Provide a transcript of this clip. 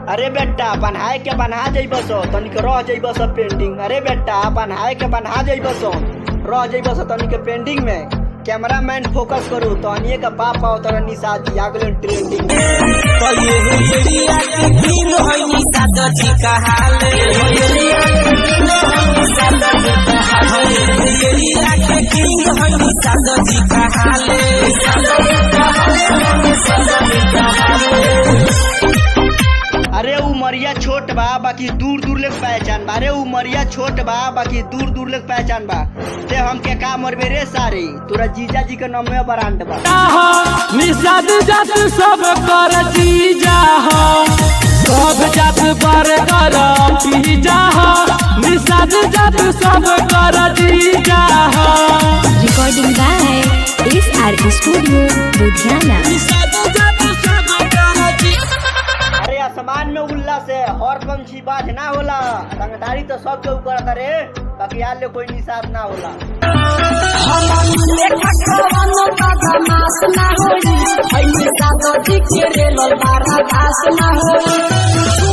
अरे बेटा बनाए के बना जइबस तनिक रह जइबस पेंटिंग। अरे बेटा बनाए के बना जइबस रह जइबस तनिक पेंटिंग में। कैमरामैन फोकस करू तो अनिए का पापा उतर निशा जी आगले ट्रेंडिंग तो ये एरिया के किंग होई निशा जी का हाल एरिया के किंग होई निशा जी का हाल। अरे उमरिया छोट बा बाकी दूर दूर ले पहचान बा। अरे उमरिया छोट बा बाकी दूर दूर ले पहचान बा। ते हम के का मरबे रे सारी तोरा जीजा जी के नाम में ब्रांड बा। निषाद जात सब कर जीजा हो सब जात पर कर पीजा हो निषाद जात सब कर जीजा हो। Recording by SR Studio Ludhiana। अरे आसमान में उल्ला से और पंछी बाज ना होला। रंगदारी तो सब के ऊपर रे बाकी यार ले कोई निशाद ना होला। ना हो